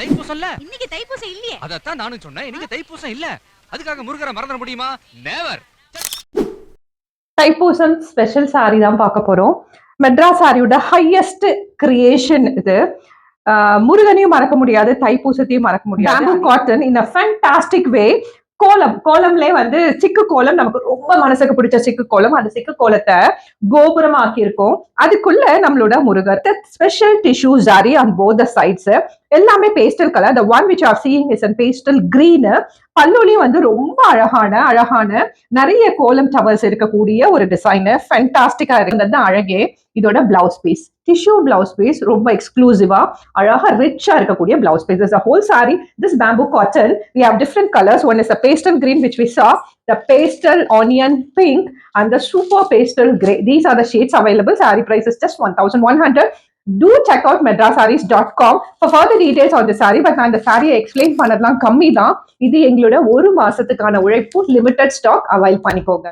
தைப்பூசம்ல இன்னைக்கு தைப்பூசம் இல்லையே. அதத்தான் நானும் சொன்னேன். இன்னைக்கு தைப்பூசம் இல்ல. அதுக்காக முருகரை மறந்துட முடியுமா? நெவர். தைப்பூசம் ஸ்பெஷல் சாரி தான் பார்க்க போறோம். மெட்ராஸ் சாரியோட ஹையஸ்ட் கிரியேஷன் இது. முருகனையும் மறக்க முடியாது, தைப்பூசத்தையும் மறக்க முடியாது. Bamboo cotton in a fantastic way. கோலம்லயே வந்து சிக்கு கோலம் நமக்கு ரொம்ப மனசுக்கு பிடிச்ச சிக்கு கோலம். அந்த சிக்கு கோலத்தை கோபுரம் ஆக்கியிருக்கோம். அதுக்குள்ள நம்மளோட Murugar special tissue zari on both the sides. எல்லாமே pastel colour. the one which you are seeing is in pastel green. பல்லுலயும் வந்து ரொம்ப அழகான நிறைய கோலம் டவர்ஸ் இருக்கக்கூடிய ஒரு டிசைனர். ஃபேண்டாஸ்டிக்கா இருக்கிறது அழகே. இதோட blouse piece tissue blouse piece ரொம்ப எக்ஸ்க்ளூசிவா அழகா ரிச்சா இருக்கக்கூடிய blouse piece. This is a whole saree. This bamboo cotton. We have different colors. One is a pastel green which we saw, the pastel onion pink, and the super pastel gray. These are the shades available. Saree price is just 1100. Do check out madrasarees.com for further details on the saree. But நான் இந்த சாரியை explain பண்ணதெல்லாம் கம்மி தான். இது எங்களோட ஒரு மாசத்துக்கான உழைப்பு. லிமிடெட் ஸ்டாக் அவைல் பண்ணிக்கோங்க.